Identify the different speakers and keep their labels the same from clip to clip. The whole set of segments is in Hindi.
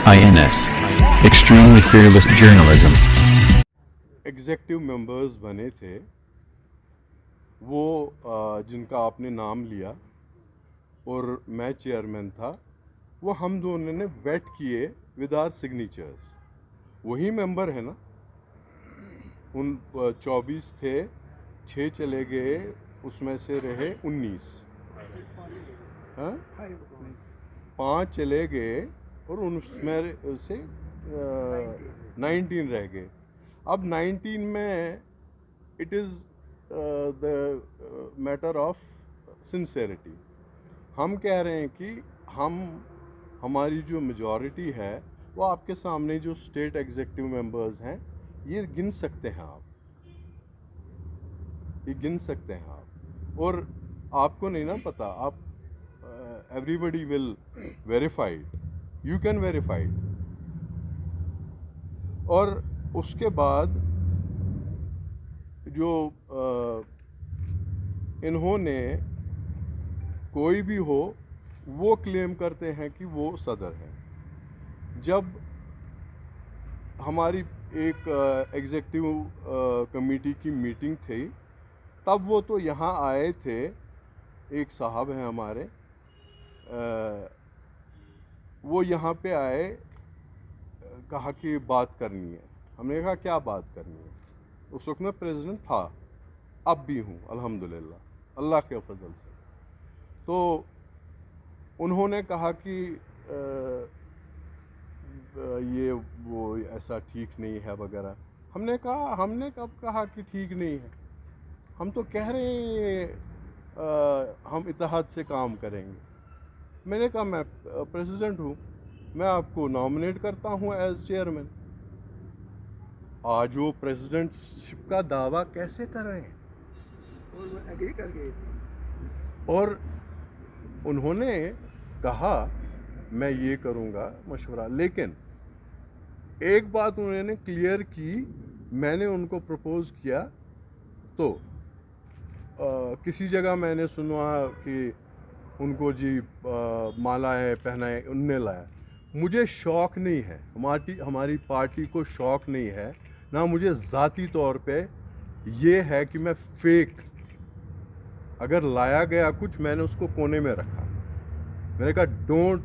Speaker 1: INS Extremely Fearless Journalism.
Speaker 2: Executive members बने थे वो जिनका आपने नाम लिया और मैं चेयरमैन था, वो हम दोनों ने वेट किए विद आवर सिग्नेचर्स। वही मेंबर है ना। उन 24 थे, 6 चले गए, उसमें से रहे 19। हाँ, 5 चले गए और उसमें से 19 रह गए। अब 19 में it is the matter of sincerity. हम कह रहे हैं कि हमारी जो मेजॉरिटी है वो आपके सामने जो स्टेट एग्जीक्यूटिव मेंबर्स हैं ये गिन सकते हैं आप, ये गिन सकते हैं आप। और आपको नहीं ना पता, आप everybody will verified, you can verified. और उसके बाद जो इन्होंने कोई भी हो वो क्लेम करते हैं कि वो सदर है। जब हमारी एक एग्जीक्यूटिव कमेटी की मीटिंग थी तब वो तो यहाँ आए थे, एक साहब हैं हमारे, वो यहाँ पे आए, कहा कि बात करनी है। हमने कहा क्या बात करनी है। उस वक्त मैं प्रेसिडेंट था, अब भी हूँ अल्हम्दुलिल्लाह अल्लाह के फजल से। तो उन्होंने कहा कि ये वो ऐसा ठीक नहीं है वगैरह। हमने कहा, हमने कब कहा कि ठीक नहीं है, हम तो कह रहे हैं हम इत्तेहाद से काम करेंगे। मैंने कहा मैं प्रेसिडेंट हूँ, मैं आपको नॉमिनेट करता हूँ एज चेयरमैन। आज वो प्रेसिडेंटशिप का दावा कैसे कर रहे हैं।
Speaker 3: और वो एग्री कर गए थे।
Speaker 2: और उन्होंने कहा मैं ये करूँगा मशवरा, लेकिन एक बात उन्होंने क्लियर की, मैंने उनको प्रपोज किया तो किसी जगह मैंने सुना कि उनको जी मालाएं पहनाए उनने लाया। मुझे शौक़ नहीं है, हमारी पार्टी को शौक़ नहीं है, ना मुझे ज़ाती तौर पे ये है कि मैं फेक, अगर लाया गया कुछ मैंने उसको कोने में रखा। मैंने कहा don't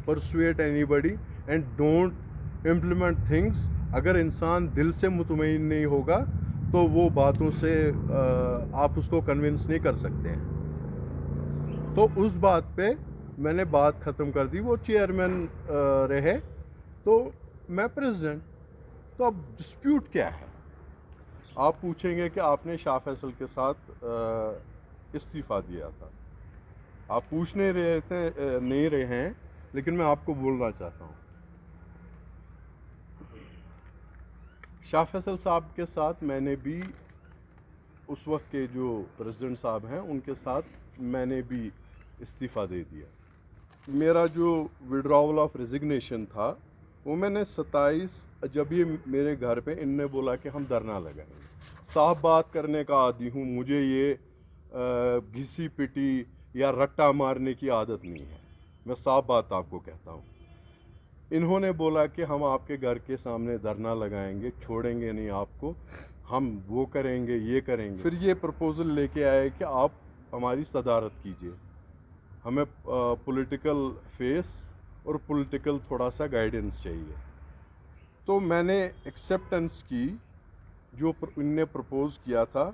Speaker 2: persuade anybody and don't implement things. अगर इंसान दिल से मुतमईन नहीं होगा तो वो बातों से आप उसको कन्विंस नहीं कर सकते हैं। तो उस बात पे मैंने बात ख़त्म कर दी। वो चेयरमैन रहे तो मैं प्रेसिडेंट। तो अब डिस्प्यूट क्या है। आप पूछेंगे कि आपने शाह फैसल के साथ इस्तीफ़ा दिया था। आप पूछ नहीं रहे थे, नहीं रहे हैं, लेकिन मैं आपको बोलना चाहता हूँ। शाह फैसल साहब के साथ मैंने भी, उस वक्त के जो प्रेसिडेंट साहब हैं उनके साथ मैंने भी इस्तीफ़ा दे दिया। मेरा जो विड्रॉवल ऑफ रेजिग्नेशन था वो मैंने 27, जब ये मेरे घर पे इनने बोला कि हम धरना लगाएंगे। साफ बात करने का आदी हूँ, मुझे ये घिसी पिटी या रट्टा मारने की आदत नहीं है। मैं साफ बात आपको कहता हूँ। इन्होंने बोला कि हम आपके घर के सामने धरना लगाएंगे, छोड़ेंगे नहीं आपको, हम वो करेंगे ये करेंगे। फिर ये प्रपोज़ल लेके आए कि आप हमारी सदारत कीजिए, हमें पॉलिटिकल फेस और पॉलिटिकल थोड़ा सा गाइडेंस चाहिए। तो मैंने एक्सेप्टेंस की, जो इनने प्रपोज़ किया था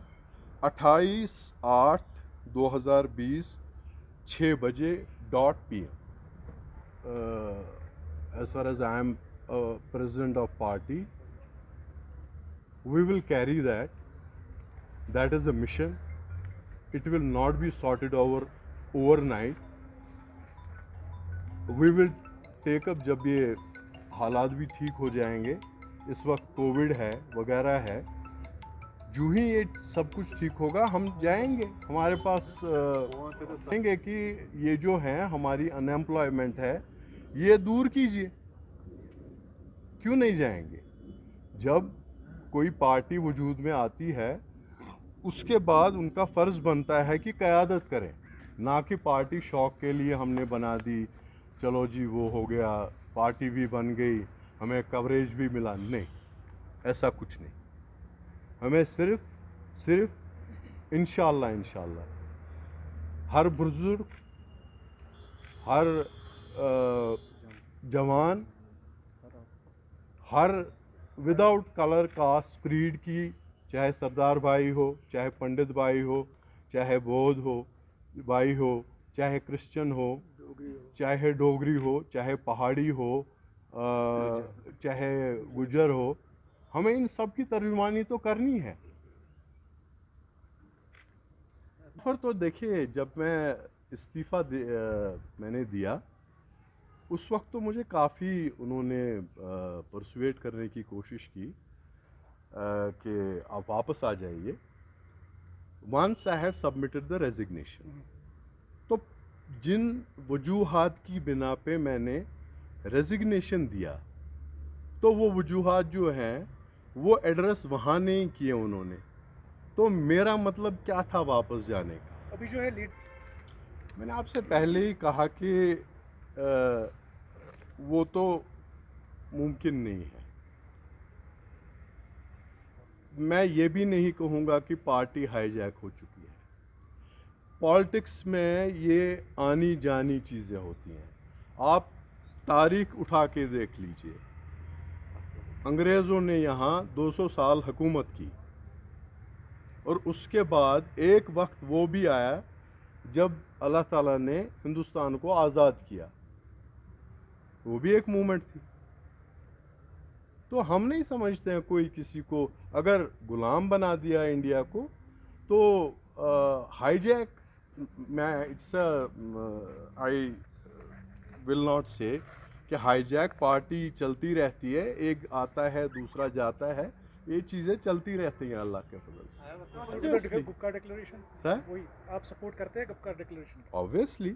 Speaker 2: 28/8/2020 6 बजे .PM। as far as I am president of party, we will carry that. That is a mission. It will not be sorted overnight. We will take up जब ये हालात भी ठीक हो जाएंगे। इस वक्त कोविड है वगैरह है, जो ही ये सब कुछ ठीक होगा हम जाएंगे। हमारे पास कहेंगे कि ये जो है हमारी अनएम्प्लॉयमेंट है ये दूर कीजिए। क्यों नहीं जाएंगे। जब कोई पार्टी वजूद में आती है उसके बाद उनका फ़र्ज़ बनता है कि क़यादत करें, ना कि पार्टी शौक़ के लिए हमने बना दी, चलो जी वो हो गया पार्टी भी बन गई, हमें कवरेज भी मिला, नहीं, ऐसा कुछ नहीं। हमें सिर्फ इंशाल्लाह हर बुजुर्ग, हर जवान, हर विदाउट कलर कास्ट क्रीड की, चाहे सरदार भाई हो, चाहे पंडित भाई हो, चाहे बौद्ध हो भाई हो, चाहे क्रिश्चियन हो, चाहे डोगरी हो, चाहे पहाड़ी हो, चाहे गुजर हो, हमें इन सब की तर्जुमानी तो करनी है। फिर तो देखिए, जब मैं इस्तीफ़ा मैंने दिया, उस वक्त तो मुझे काफ़ी उन्होंने परसुएट करने की कोशिश की कि आप वापस आ जाइए। Once I had submitted the resignation, तो जिन वजूहात की बिना पे मैंने रेजिग्नेशन दिया, तो वो वजूहात जो हैं वो एड्रेस वहाँ नहीं किए उन्होंने। तो मेरा मतलब क्या था वापस जाने का?
Speaker 3: अभी जो है लीड,
Speaker 2: मैंने आपसे पहले ही कहा कि वो तो मुमकिन नहीं है। मैं ये भी नहीं कहूँगा कि पार्टी हाईजैक हो चुकी है। पॉलिटिक्स में ये आनी जानी चीज़ें होती हैं। आप तारीख उठा के देख लीजिए, अंग्रेज़ों ने यहाँ 200 साल हुकूमत की, और उसके बाद एक वक्त वो भी आया जब अल्लाह ताला ने हिंदुस्तान को आज़ाद किया, वो भी एक मूवमेंट थी। तो हम नहीं समझते हैं कोई किसी को अगर गुलाम बना दिया इंडिया को, तो हाईजैक, मैं आई विल नॉट से कि हाईजैक पार्टी चलती रहती है, एक आता है दूसरा जाता है, ये चीज़ें चलती रहती हैं अल्लाह के फजल से।
Speaker 3: गुप्कार डिक्लेरेशन
Speaker 2: सर,
Speaker 3: वही आप सपोर्ट करते हैं Gupkar declaration?
Speaker 2: Obviously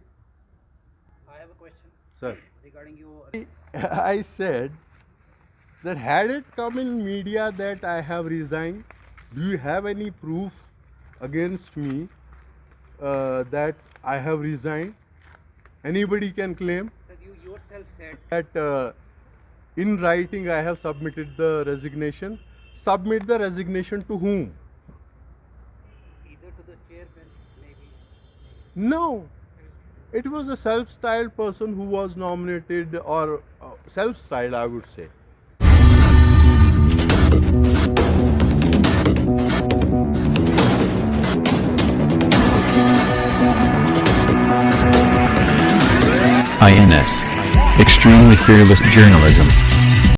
Speaker 4: I have a question
Speaker 2: sir.
Speaker 4: regarding your
Speaker 2: I said that had it come in media that I have resigned, do you have any proof against me that I have resigned? Anybody can claim
Speaker 4: that you yourself said
Speaker 2: that in writing I have submitted the resignation. Submit the resignation to whom?
Speaker 4: either to the chairman, maybe.
Speaker 2: No. It was a self-styled person who was nominated, or self-styled, I would say.
Speaker 1: INS. Extremely Fearless Journalism.